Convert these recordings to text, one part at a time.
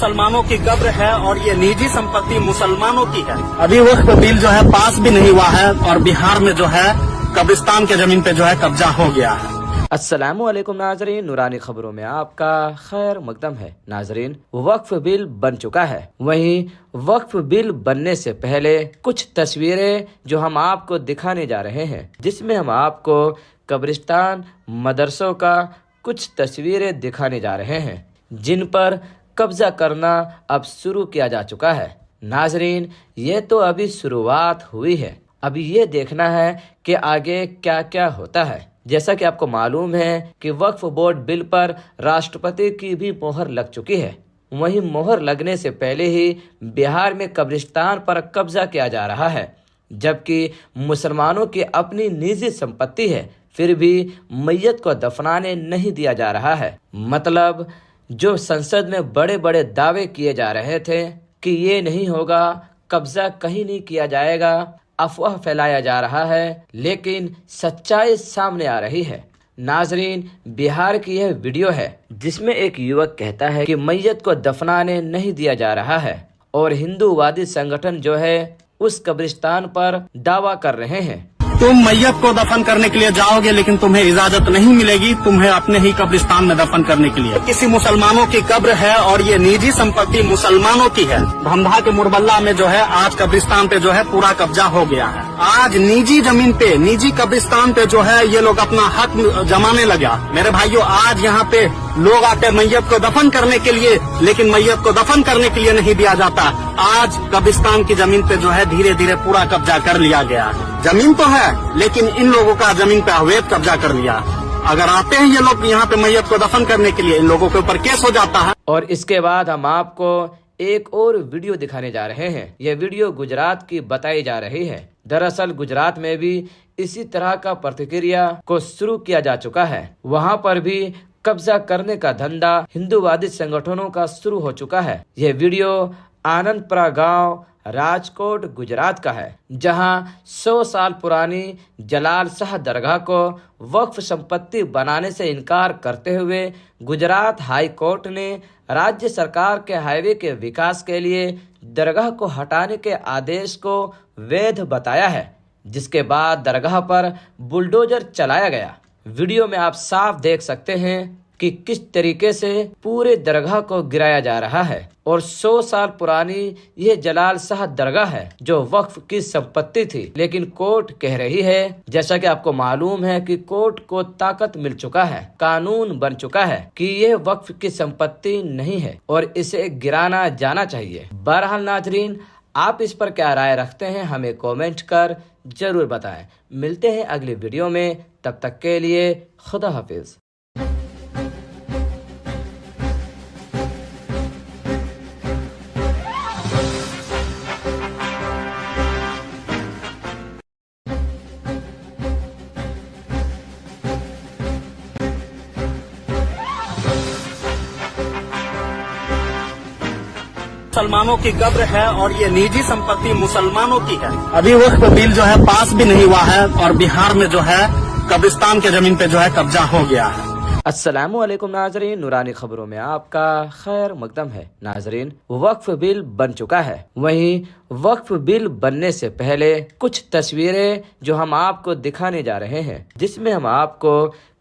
मुसलमानों की कब्र है और ये निजी संपत्ति मुसलमानों की है। अभी वक्त बिल जो है पास भी नहीं हुआ है और बिहार में जो है कब्रिस्तान के जमीन पे जो है कब्जा हो गया है। अस्सलामुअलैकुम नाजरीन, नूरानी खबरों में आपका खैर मकदम है। नाजरीन, वक्फ बिल बन चुका है। वहीं वक्फ बिल बनने से पहले कुछ तस्वीरें जो हम आपको दिखाने जा रहे हैं, जिसमें हम आपको कब्रिस्तान मदरसों का कुछ तस्वीरें दिखाने जा रहे हैं, जिन पर कब्जा करना अब शुरू किया जा चुका है। नाजरीन, ये तो अभी शुरुआत हुई है। अभी ये देखना है कि आगे क्या क्या होता है। जैसा कि आपको मालूम है कि वक्फ बोर्ड बिल पर राष्ट्रपति की भी मोहर लग चुकी है। वहीं मोहर लगने से पहले ही बिहार में कब्रिस्तान पर कब्जा किया जा रहा है, जबकि मुसलमानों की अपनी निजी संपत्ति है, फिर भी मैयत को दफनाने नहीं दिया जा रहा है। मतलब जो संसद में बड़े बड़े दावे किए जा रहे थे कि ये नहीं होगा, कब्जा कहीं नहीं किया जाएगा, अफवाह फैलाया जा रहा है, लेकिन सच्चाई सामने आ रही है। नाजरीन, बिहार की यह वीडियो है जिसमें एक युवक कहता है कि मैयत को दफनाने नहीं दिया जा रहा है और हिंदूवादी संगठन जो है उस कब्रिस्तान पर दावा कर रहे हैं। तुम मैयत को दफन करने के लिए जाओगे, लेकिन तुम्हें इजाजत नहीं मिलेगी तुम्हें अपने ही कब्रिस्तान में दफन करने के लिए। किसी मुसलमानों की कब्र है और ये निजी संपत्ति मुसलमानों की है। धमधा के मुरबल्ला में जो है आज कब्रिस्तान पे जो है पूरा कब्जा हो गया है। आज निजी जमीन पे, निजी कब्रिस्तान पे जो है ये लोग अपना हक जमाने लगा। मेरे भाइयों, आज यहाँ पे लोग आते मैयत को दफन करने के लिए, लेकिन मैयत को दफन करने के लिए नहीं दिया जाता। आज कब्रिस्तान की जमीन पे जो है धीरे धीरे पूरा कब्जा कर लिया गया है। जमीन तो है, लेकिन इन लोगों का जमीन पे अवैध कब्जा कर लिया। अगर आते हैं ये लोग यहाँ पे मैयत को दफन करने के लिए, इन लोगों के ऊपर केस हो जाता है। और इसके बाद हम आपको एक और वीडियो दिखाने जा रहे हैं। यह वीडियो गुजरात की बताई जा रही है। दरअसल गुजरात में भी इसी तरह का प्रतिक्रिया को शुरू किया जा चुका है। वहाँ पर भी कब्जा करने का धंधा हिंदूवादी संगठनों का शुरू हो चुका है। यह वीडियो आनंदपुरा गांव, राजकोट, गुजरात का है, जहां 100 साल पुरानी जलाल शाह दरगाह को वक्फ संपत्ति बनाने से इनकार करते हुए गुजरात हाई कोर्ट ने राज्य सरकार के हाईवे के विकास के लिए दरगाह को हटाने के आदेश को वैध बताया है, जिसके बाद दरगाह पर बुलडोजर चलाया गया। वीडियो में आप साफ देख सकते हैं कि किस तरीके से पूरे दरगाह को गिराया जा रहा है। और 100 साल पुरानी यह जलाल शाह दरगाह है जो वक्फ की संपत्ति थी, लेकिन कोर्ट कह रही है, जैसा कि आपको मालूम है कि कोर्ट को ताकत मिल चुका है, कानून बन चुका है कि यह वक्फ की संपत्ति नहीं है और इसे गिराना जाना चाहिए। बहरहाल नाजरीन, आप इस पर क्या राय रखते हैं हमें कमेंट कर जरूर बताएं। मिलते हैं अगली वीडियो में, तब तक के लिए खुदा हाफिज। मुसलमानों की कब्र है और ये निजी संपत्ति मुसलमानों की है। अभी वक्त बिल जो है पास भी नहीं हुआ है और बिहार में जो है कब्रिस्तान के जमीन पे जो है कब्जा हो गया है। अस्सलामुअलैकुम नाजरीन, नूरानी खबरों में आपका खैर मकदम है। नाजरीन, वक्फ बिल बन चुका है। वहीं वक्फ बिल बनने से पहले कुछ तस्वीरें जो हम आपको दिखाने जा रहे हैं, जिसमें हम आपको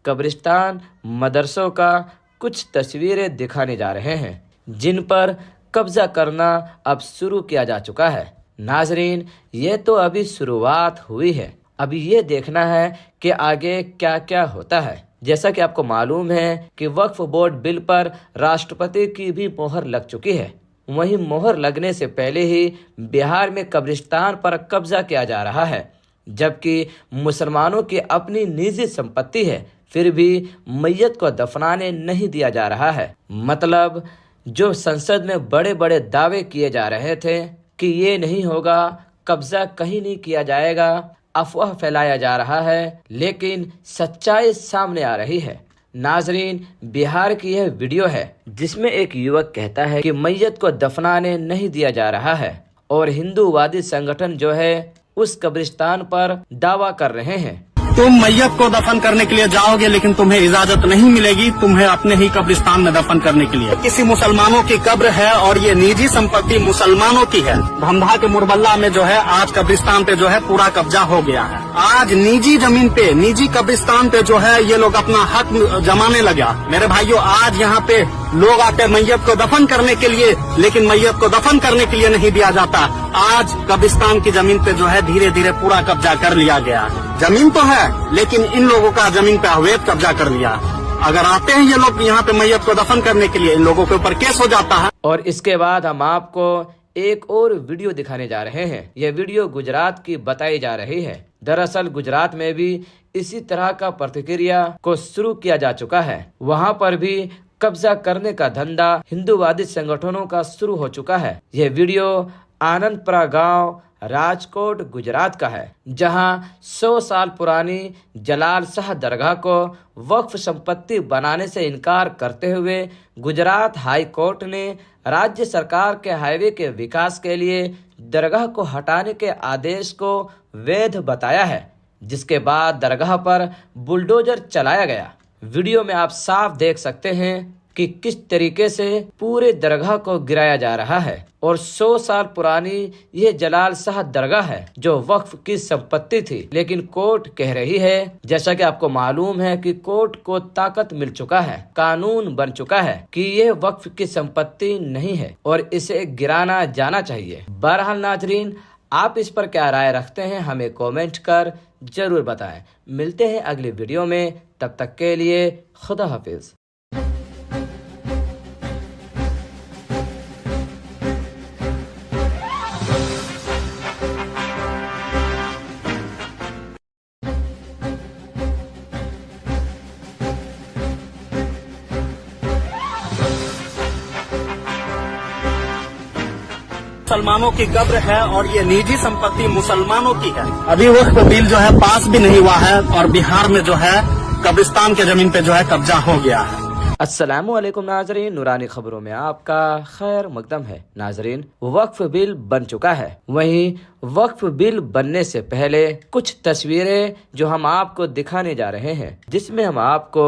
कब्रिस्तान मदरसों का कुछ तस्वीरें दिखाने जा रहे हैं, जिन पर कब्जा करना अब शुरू किया जा चुका है। नाजरीन, ये तो अभी शुरुआत हुई है। अभी ये देखना है कि आगे क्या क्या होता है। जैसा कि आपको मालूम है कि वक्फ बोर्ड बिल पर राष्ट्रपति की भी मोहर लग चुकी है। वहीं मोहर लगने से पहले ही बिहार में कब्रिस्तान पर कब्जा किया जा रहा है, जबकि मुसलमानों की अपनी निजी संपत्ति है, फिर भी मैयत को दफनाने नहीं दिया जा रहा है। मतलब जो संसद में बड़े बड़े दावे किए जा रहे थे कि ये नहीं होगा, कब्जा कहीं नहीं किया जाएगा, अफवाह फैलाया जा रहा है, लेकिन सच्चाई सामने आ रही है। नाजरीन, बिहार की यह वीडियो है जिसमें एक युवक कहता है कि मैयत को दफनाने नहीं दिया जा रहा है और हिंदूवादी संगठन जो है उस कब्रिस्तान पर दावा कर रहे हैं। तुम मैयत को दफन करने के लिए जाओगे लेकिन तुम्हें इजाजत नहीं मिलेगी, तुम्हें अपने ही कब्रिस्तान में दफन करने के लिए। किसी मुसलमानों की कब्र है और ये निजी संपत्ति मुसलमानों की है। धमधा के मुरबल्ला में जो है आज कब्रिस्तान पे जो है पूरा कब्जा हो गया है। आज निजी जमीन पे, निजी कब्रिस्तान पे जो है ये लोग अपना हक जमाने लगा। मेरे भाइयों, आज यहाँ पे लोग आते मैयत को दफन करने के लिए, लेकिन मैयत को दफन करने के लिए नहीं दिया जाता। आज कब्रिस्तान की जमीन पे जो है धीरे धीरे पूरा कब्जा कर लिया गया। जमीन तो है लेकिन इन लोगों का जमीन पे अवैध कब्जा कर लिया। अगर आते हैं ये लोग यहाँ पे मैयत को दफन करने के लिए, इन लोगों के ऊपर केस हो जाता है। और इसके बाद हम आपको एक और वीडियो दिखाने जा रहे हैं। यह वीडियो गुजरात की बताई जा रही है। दरअसल गुजरात में भी इसी तरह का प्रतिक्रिया को शुरू किया जा चुका है। वहाँ पर भी कब्जा करने का धंधा हिंदूवादी संगठनों का शुरू हो चुका है। यह वीडियो आनंदपुरा गांव राजकोट गुजरात का है, जहां 100 साल पुरानी जलाल शाह दरगाह को वक्फ संपत्ति बनाने से इनकार करते हुए गुजरात हाई कोर्ट ने राज्य सरकार के हाईवे के विकास के लिए दरगाह को हटाने के आदेश को वैध बताया है, जिसके बाद दरगाह पर बुलडोजर चलाया गया। वीडियो में आप साफ देख सकते हैं कि किस तरीके से पूरे दरगाह को गिराया जा रहा है। और 100 साल पुरानी यह जलाल शाह दरगाह है जो वक्फ की संपत्ति थी, लेकिन कोर्ट कह रही है, जैसा कि आपको मालूम है कि कोर्ट को ताकत मिल चुका है, कानून बन चुका है कि यह वक्फ की संपत्ति नहीं है और इसे गिराना जाना चाहिए। बहरहाल नाजरीन, आप इस पर क्या राय रखते हैं हमें कमेंट कर जरूर बताएं। मिलते हैं अगली वीडियो में, तब तक के लिए खुदा हाफिज। मुसलमानों की कब्र है और ये निजी संपत्ति मुसलमानों की है। अभी वक्त बिल जो है पास भी नहीं हुआ है और बिहार में जो है कब्रिस्तान के जमीन पे जो है कब्जा हो गया है। अस्सलामुअलैकुम नाजरीन, नूरानी खबरों में आपका खैर मकदम है। नाजरीन, वक्फ बिल बन चुका है। वहीं वक्फ बिल बनने से पहले कुछ तस्वीरें जो हम आपको दिखाने जा रहे हैं, जिसमें हम आपको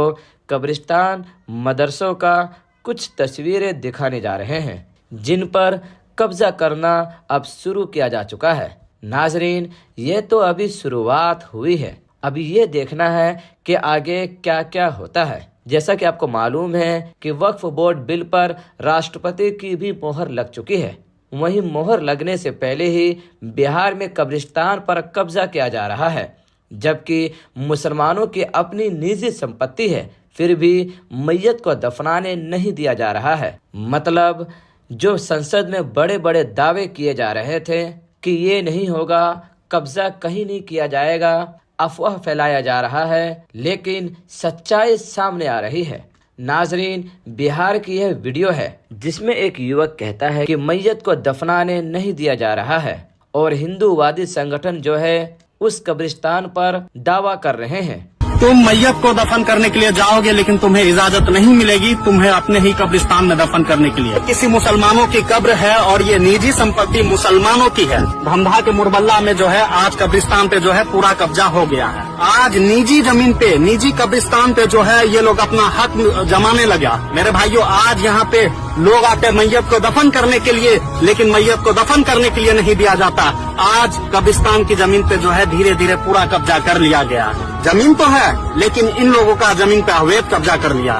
कब्रिस्तान मदरसों का कुछ तस्वीरें दिखाने जा रहे हैं, जिन पर कब्जा करना अब शुरू किया जा चुका है। नाजरीन, ये तो अभी शुरुआत हुई है। अभी ये देखना है कि आगे क्या क्या होता है। जैसा कि आपको मालूम है कि वक्फ बोर्ड बिल पर राष्ट्रपति की भी मोहर लग चुकी है। वहीं मोहर लगने से पहले ही बिहार में कब्रिस्तान पर कब्जा किया जा रहा है, जबकि मुसलमानों की अपनी निजी संपत्ति है, फिर भी मैयत को दफनाने नहीं दिया जा रहा है। मतलब जो संसद में बड़े बड़े दावे किए जा रहे थे कि ये नहीं होगा, कब्जा कहीं नहीं किया जाएगा, अफवाह फैलाया जा रहा है, लेकिन सच्चाई सामने आ रही है। नाजरीन, बिहार की यह वीडियो है जिसमें एक युवक कहता है कि मैयत को दफनाने नहीं दिया जा रहा है और हिंदूवादी संगठन जो है उस कब्रिस्तान पर दावा कर रहे हैं। तुम मैयत को दफन करने के लिए जाओगे लेकिन तुम्हें इजाजत नहीं मिलेगी, तुम्हें अपने ही कब्रिस्तान में दफन करने के लिए। किसी मुसलमानों की कब्र है और ये निजी संपत्ति मुसलमानों की है। धमधा के मुरबल्ला में जो है आज कब्रिस्तान पे जो है पूरा कब्जा हो गया है। आज निजी जमीन पे, निजी कब्रिस्तान पे जो है ये लोग अपना हक जमाने लगा। मेरे भाइयों, आज यहाँ पे लोग आते मैयत को दफन करने के लिए, लेकिन मैयत को दफन करने के लिए नहीं दिया जाता। आज कब्रिस्तान की जमीन पे जो है धीरे धीरे पूरा कब्जा कर लिया गया। जमीन तो है लेकिन इन लोगों का जमीन पे अवैध कब्जा कर लिया।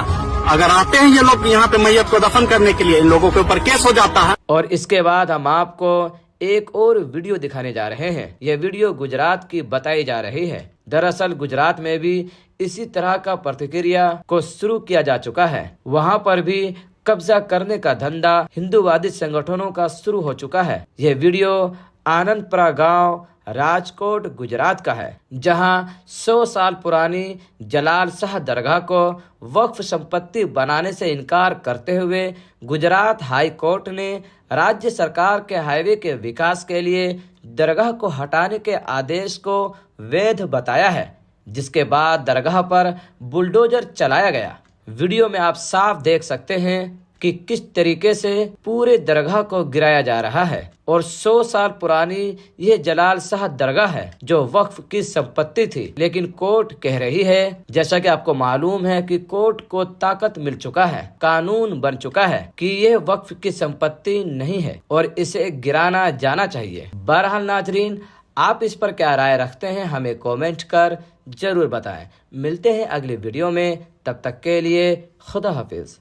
अगर आते हैं ये लोग यहाँ पे मैयत को दफन करने के लिए, इन लोगों के ऊपर केस हो जाता है। और इसके बाद हम आपको एक और वीडियो दिखाने जा रहे हैं। यह वीडियो गुजरात की बताई जा रही है। दरअसल गुजरात में भी इसी तरह का प्रतिक्रिया को शुरू किया जा चुका है। वहाँ पर भी कब्जा करने का धंधा हिंदूवादी संगठनों का शुरू हो चुका है। यह वीडियो आनंदपुरा गांव राजकोट गुजरात का है, जहां 100 साल पुरानी जलाल शाह दरगाह को वक्फ संपत्ति बनाने से इनकार करते हुए गुजरात हाई कोर्ट ने राज्य सरकार के हाईवे के विकास के लिए दरगाह को हटाने के आदेश को वैध बताया है, जिसके बाद दरगाह पर बुलडोजर चलाया गया। वीडियो में आप साफ देख सकते हैं कि किस तरीके से पूरे दरगाह को गिराया जा रहा है। और 100 साल पुरानी ये जलाल शाह दरगाह है जो वक्फ की संपत्ति थी, लेकिन कोर्ट कह रही है, जैसा कि आपको मालूम है कि कोर्ट को ताकत मिल चुका है, कानून बन चुका है कि ये वक्फ की संपत्ति नहीं है और इसे गिराना जाना चाहिए। बहरहाल नाजरीन, आप इस पर क्या राय रखते हैं हमें कमेंट कर जरूर बताएं। मिलते हैं अगली वीडियो में, तब तक के लिए खुदा हाफिज।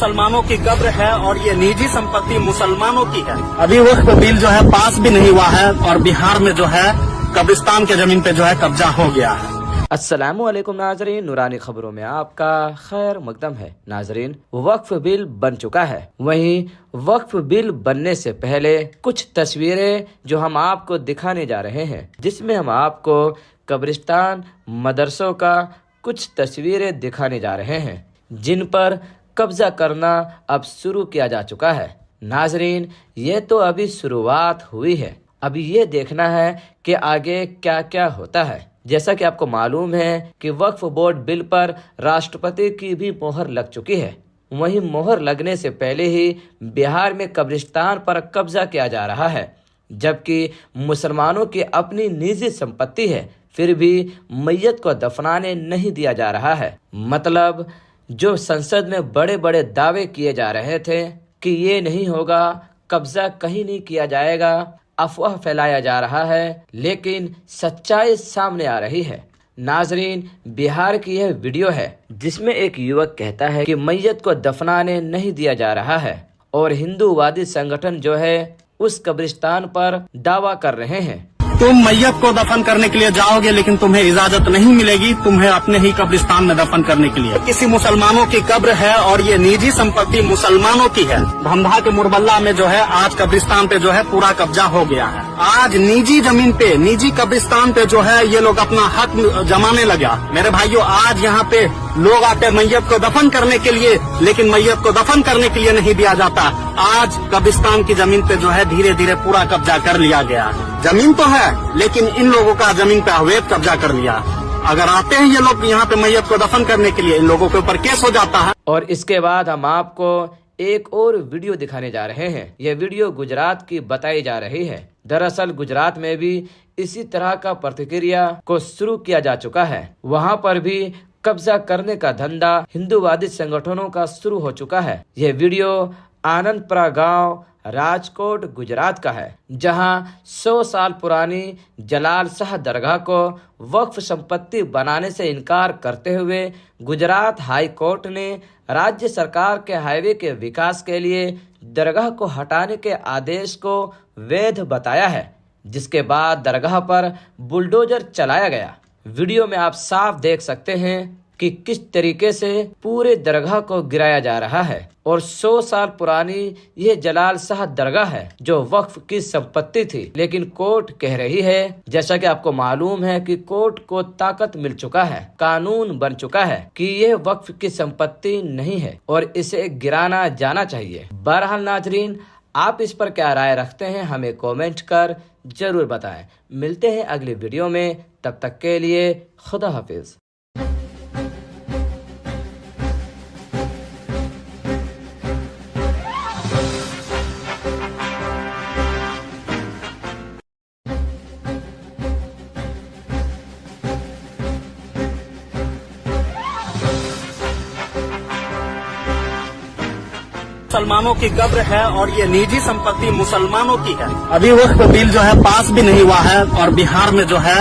मुसलमानों की कब्र है और ये निजी संपत्ति मुसलमानों की है। अभी वक्फ बिल जो है पास भी नहीं हुआ है और बिहार में जो है कब्रिस्तान के जमीन पे जो है कब्जा हो गया है। अस्सलामुअलैकुम नाजरीन, नूरानी खबरों में आपका खैर मकदम है। नाजरीन, वक्फ बिल बन चुका है। वहीं वक्फ बिल बनने से पहले कुछ तस्वीरें जो हम आपको दिखाने जा रहे हैं, जिसमें हम आपको कब्रिस्तान, मदरसों का कुछ तस्वीरें दिखाने जा रहे हैं, जिन पर कब्जा करना अब शुरू किया जा चुका है। नाजरीन, ये तो अभी शुरुआत हुई है, अभी ये देखना है कि आगे क्या क्या होता है। जैसा कि आपको मालूम है कि वक्फ बोर्ड बिल पर राष्ट्रपति की भी मोहर लग चुकी है। वहीं मोहर लगने से पहले ही बिहार में कब्रिस्तान पर कब्जा किया जा रहा है, जबकि मुसलमानों की अपनी निजी संपत्ति है, फिर भी मैयत को दफनाने नहीं दिया जा रहा है। मतलब जो संसद में बड़े बड़े दावे किए जा रहे थे कि ये नहीं होगा, कब्जा कहीं नहीं किया जाएगा, अफवाह फैलाया जा रहा है, लेकिन सच्चाई सामने आ रही है। नाजरीन, बिहार की यह वीडियो है जिसमें एक युवक कहता है कि मैयत को दफनाने नहीं दिया जा रहा है और हिंदूवादी संगठन जो है उस कब्रिस्तान पर दावा कर रहे हैं। तुम मैयत को दफन करने के लिए जाओगे लेकिन तुम्हें इजाजत नहीं मिलेगी तुम्हें अपने ही कब्रिस्तान में दफन करने के लिए। किसी मुसलमानों की कब्र है और ये निजी संपत्ति मुसलमानों की है। धमधा के मुरबल्ला में जो है आज कब्रिस्तान पे जो है पूरा कब्जा हो गया है। आज निजी जमीन पे, निजी कब्रिस्तान पे जो है ये लोग अपना हक जमाने लगा। मेरे भाइयों, आज यहाँ पे लोग आते मैयत को दफन करने के लिए, लेकिन मैयत को दफन करने के लिए नहीं दिया जाता। आज कब्रिस्तान की जमीन पे जो है धीरे धीरे पूरा कब्जा कर लिया गया। जमीन तो है लेकिन इन लोगों का जमीन पे अवैध कब्जा कर लिया। अगर आते हैं ये लोग यहाँ पे मैयत को दफन करने के लिए, इन लोगों के ऊपर केस हो जाता है। और इसके बाद हम आपको एक और वीडियो दिखाने जा रहे हैं। यह वीडियो गुजरात की बताई जा रही है। दरअसल गुजरात में भी इसी तरह का प्रतिक्रिया को शुरू किया जा चुका है। वहाँ पर भी कब्जा करने का धंधा हिंदूवादी संगठनों का शुरू हो चुका है। यह वीडियो आनंदपुरा गांव, राजकोट, गुजरात का है, जहां 100 साल पुरानी जलाल शाह दरगाह को वक्फ संपत्ति बनाने से इनकार करते हुए गुजरात हाई कोर्ट ने राज्य सरकार के हाईवे के विकास के लिए दरगाह को हटाने के आदेश को वैध बताया है, जिसके बाद दरगाह पर बुलडोजर चलाया गया। वीडियो में आप साफ देख सकते हैं कि किस तरीके से पूरे दरगाह को गिराया जा रहा है और 100 साल पुरानी ये जलाल शाह दरगाह है जो वक्फ की संपत्ति थी, लेकिन कोर्ट कह रही है, जैसा कि आपको मालूम है कि कोर्ट को ताकत मिल चुका है, कानून बन चुका है कि ये वक्फ की संपत्ति नहीं है और इसे गिराना जाना चाहिए। बहरहाल नाजरीन, आप इस पर क्या राय रखते हैं हमें कमेंट कर जरूर बताएं। मिलते हैं अगली वीडियो में, तब तक के लिए खुदा हाफिज। मुसलमानों की कब्र है और ये निजी संपत्ति मुसलमानों की है। अभी वक्फ बिल जो है पास भी नहीं हुआ है और बिहार में जो है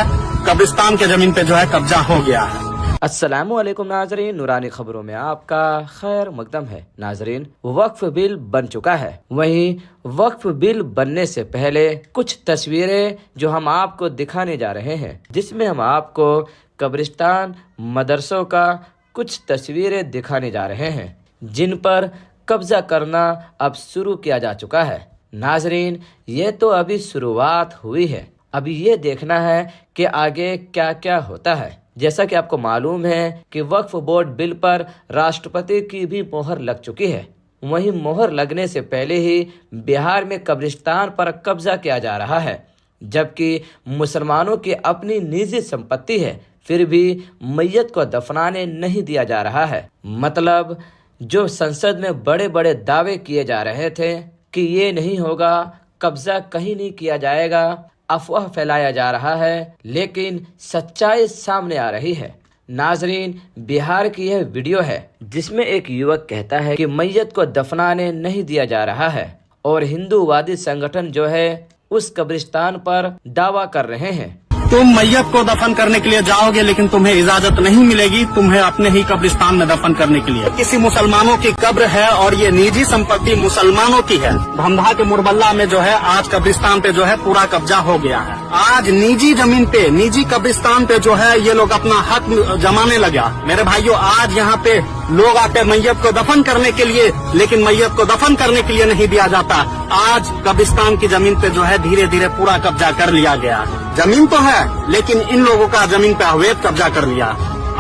कब्रिस्तान के जमीन पे जो है कब्जा हो गया है। अस्सलामुअलैकुम नाजरीन, नूरानी खबरों में आपका खैर मकदम है। नाजरीन, वक्फ बिल बन चुका है। वहीं वक्फ बिल बनने से पहले कुछ तस्वीरें जो हम आपको दिखाने जा रहे हैं, जिसमें हम आपको कब्रिस्तान, मदरसों का कुछ तस्वीरें दिखाने जा रहे हैं, जिन पर कब्जा करना अब शुरू किया जा चुका है। नाजरीन, ये तो अभी शुरुआत हुई है, अभी ये देखना है कि आगे क्या क्या होता है। जैसा कि आपको मालूम है कि वक्फ बोर्ड बिल पर राष्ट्रपति की भी मोहर लग चुकी है। वहीं मोहर लगने से पहले ही बिहार में कब्रिस्तान पर कब्जा किया जा रहा है, जबकि मुसलमानों की अपनी निजी संपत्ति है, फिर भी मैयत को दफनाने नहीं दिया जा रहा है। मतलब जो संसद में बड़े बड़े दावे किए जा रहे थे कि ये नहीं होगा, कब्जा कहीं नहीं किया जाएगा, अफवाह फैलाया जा रहा है, लेकिन सच्चाई सामने आ रही है। नाजरीन, बिहार की यह वीडियो है जिसमें एक युवक कहता है कि मैयत को दफनाने नहीं दिया जा रहा है और हिंदूवादी संगठन जो है उस कब्रिस्तान पर दावा कर रहे हैं। तुम मैयत को दफन करने के लिए जाओगे, लेकिन तुम्हें इजाजत नहीं मिलेगी तुम्हें अपने ही कब्रिस्तान में दफन करने के लिए। किसी मुसलमानों की कब्र है और ये निजी संपत्ति मुसलमानों की है। धमधा के मुरबल्ला में जो है आज कब्रिस्तान पे जो है पूरा कब्जा हो गया है। आज निजी जमीन पे, निजी कब्रिस्तान पे जो है ये लोग अपना हक जमाने लगा। मेरे भाइयों, आज यहाँ पे लोग आते मैयत को दफन करने के लिए, लेकिन मैयत को दफन करने के लिए नहीं दिया जाता। आज कब्रिस्तान की जमीन पे जो है धीरे धीरे पूरा कब्जा कर लिया गया। जमीन तो है, लेकिन इन लोगों का जमीन पे अवैध कब्जा कर लिया।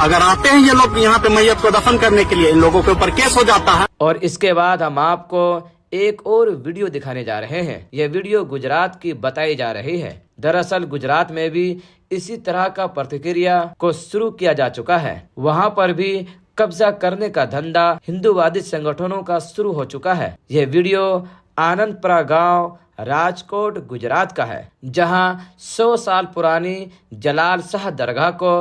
अगर आते हैं ये लोग यहाँ पे मैयत को दफन करने के लिए, इन लोगों के ऊपर केस हो जाता है। और इसके बाद हम आपको एक और वीडियो दिखाने जा रहे हैं। यह वीडियो गुजरात की बताई जा रही है। दरअसल गुजरात में भी इसी तरह का प्रतिक्रिया को शुरू किया जा चुका है। वहाँ पर भी कब्जा करने का धंधा हिंदूवादी संगठनों का शुरू हो चुका है। यह वीडियो आनंदपुरा गांव राजकोट गुजरात का है, जहां 100 साल पुरानी जलाल शाह दरगाह को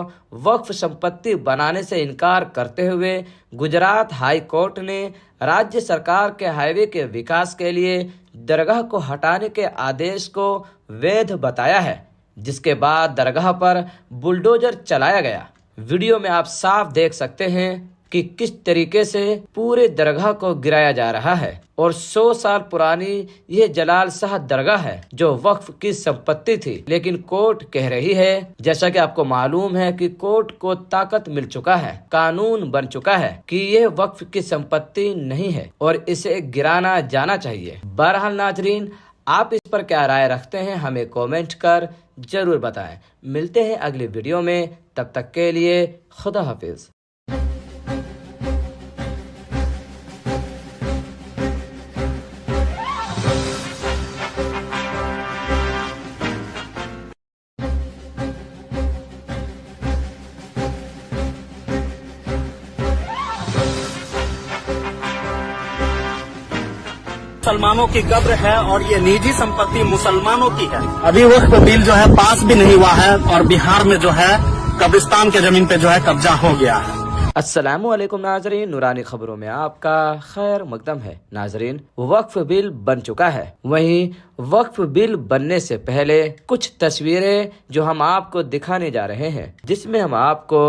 वक्फ संपत्ति बनाने से इनकार करते हुए गुजरात हाई कोर्ट ने राज्य सरकार के हाईवे के विकास के लिए दरगाह को हटाने के आदेश को वैध बताया है, जिसके बाद दरगाह पर बुलडोजर चलाया गया। वीडियो में आप साफ देख सकते हैं कि किस तरीके से पूरे दरगाह को गिराया जा रहा है। और 100 साल पुरानी यह जलाल शाह दरगाह है जो वक्फ की संपत्ति थी, लेकिन कोर्ट कह रही है, जैसा कि आपको मालूम है कि कोर्ट को ताकत मिल चुका है, कानून बन चुका है कि यह वक्फ की संपत्ति नहीं है और इसे गिराना जाना चाहिए। बहरहाल नाजरीन, आप इस पर क्या राय रखते हैं हमें कमेंट कर जरूर बताएं। मिलते हैं अगली वीडियो में, तब तक के लिए खुदा हाफिज। मुसलमानों की कब्र है और ये निजी संपत्ति मुसलमानों की है। अभी वक्फ बिल जो है पास भी नहीं हुआ है और बिहार में जो है कब्रिस्तान के जमीन पे जो है कब्जा हो गया है। अस्सलामुअलैकुम नाजरीन, नूरानी खबरों में आपका खैर मकदम है। नाजरीन, वक्फ बिल बन चुका है। वहीं वक्फ बिल बनने से पहले कुछ तस्वीरें जो हम आपको दिखाने जा रहे हैं, जिसमें हम आपको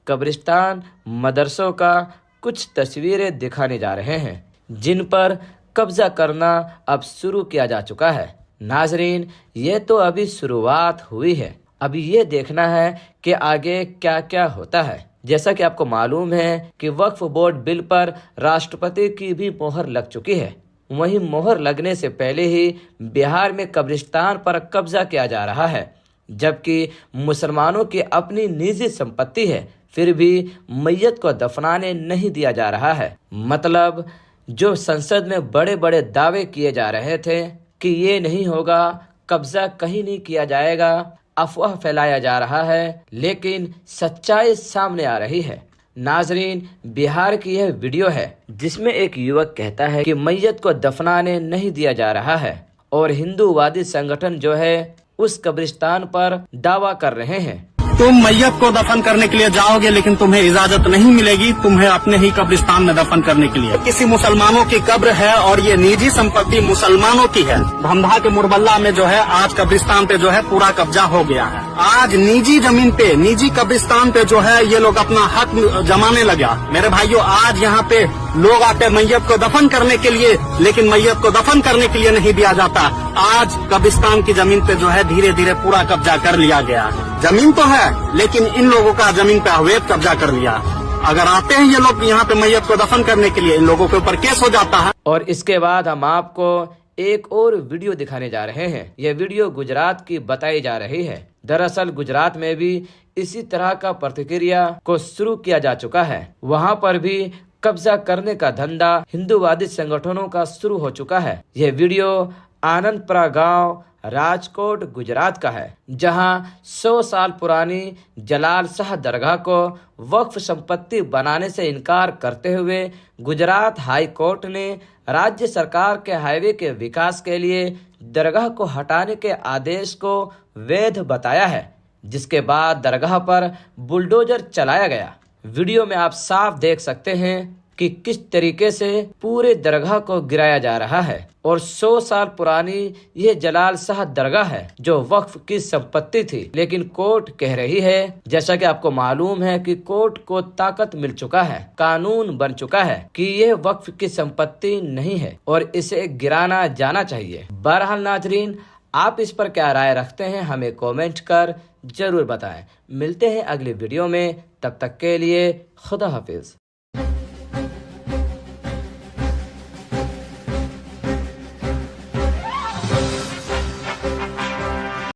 कब्रिस्तान मदरसों का कुछ तस्वीरें दिखाने जा रहे हैं, जिन पर कब्जा करना अब शुरू किया जा चुका है। नाजरीन, ये तो अभी शुरुआत हुई है, अभी ये देखना है कि आगे क्या क्या होता है। जैसा कि आपको मालूम है कि वक्फ बोर्ड बिल पर राष्ट्रपति की भी मोहर लग चुकी है। वहीं मोहर लगने से पहले ही बिहार में कब्रिस्तान पर कब्जा किया जा रहा है, जबकि मुसलमानों की अपनी निजी संपत्ति है, फिर भी मैयत को दफनाने नहीं दिया जा रहा है। मतलब जो संसद में बड़े बड़े दावे किए जा रहे थे कि ये नहीं होगा, कब्जा कहीं नहीं किया जाएगा, अफवाह फैलाया जा रहा है, लेकिन सच्चाई सामने आ रही है। नाजरीन, बिहार की यह वीडियो है जिसमें एक युवक कहता है कि मैयत को दफनाने नहीं दिया जा रहा है और हिंदूवादी संगठन जो है उस कब्रिस्तान पर दावा कर रहे हैं। तुम मैयत को दफन करने के लिए जाओगे, लेकिन तुम्हें इजाजत नहीं मिलेगी तुम्हें अपने ही कब्रिस्तान में दफन करने के लिए। किसी मुसलमानों की कब्र है और ये निजी संपत्ति मुसलमानों की है। धमधा के मुरबल्ला में जो है आज कब्रिस्तान पे जो है पूरा कब्जा हो गया है। आज निजी जमीन पे, निजी कब्रिस्तान पे जो है ये लोग अपना हक जमाने लगा। मेरे भाइयों, आज यहाँ पे लोग आते मैयत को दफन करने के लिए, लेकिन मैयत को दफन करने के लिए नहीं दिया जाता। आज कब्रिस्तान की जमीन पे जो है धीरे धीरे पूरा कब्जा कर लिया गया। जमीन तो है, लेकिन इन लोगों का जमीन पे अवैध कब्जा कर लिया। अगर आते हैं ये लोग यहाँ पे मैयत को दफन करने के लिए, इन लोगों के ऊपर केस हो जाता है। और इसके बाद हम आपको एक और वीडियो दिखाने जा रहे हैं। यह वीडियो गुजरात की बताई जा रही है। दरअसल गुजरात में भी इसी तरह का प्रतिक्रिया को शुरू किया जा चुका है। वहां पर भी कब्जा करने का धंधा हिंदूवादी संगठनों का शुरू हो चुका है। यह वीडियो आनंदपुरा गांव राजकोट गुजरात का है, जहां 100 साल पुरानी जलाल शाह दरगाह को वक्फ संपत्ति बनाने से इनकार करते हुए गुजरात हाई कोर्ट ने राज्य सरकार के हाईवे के विकास के लिए दरगाह को हटाने के आदेश को वैध बताया है, जिसके बाद दरगाह पर बुलडोजर चलाया गया। वीडियो में आप साफ देख सकते हैं कि किस तरीके से पूरे दरगाह को गिराया जा रहा है और 100 साल पुरानी यह जलाल शाह दरगाह है जो वक्फ की संपत्ति थी। लेकिन कोर्ट कह रही है, जैसा कि आपको मालूम है कि कोर्ट को ताकत मिल चुका है, कानून बन चुका है कि यह वक्फ की संपत्ति नहीं है और इसे गिराना जाना चाहिए। बहरहाल नाजरीन, आप इस पर क्या राय रखते हैं हमें कमेंट कर जरूर बताएं। मिलते हैं अगले वीडियो में, तब तक के लिए खुदा हाफिज।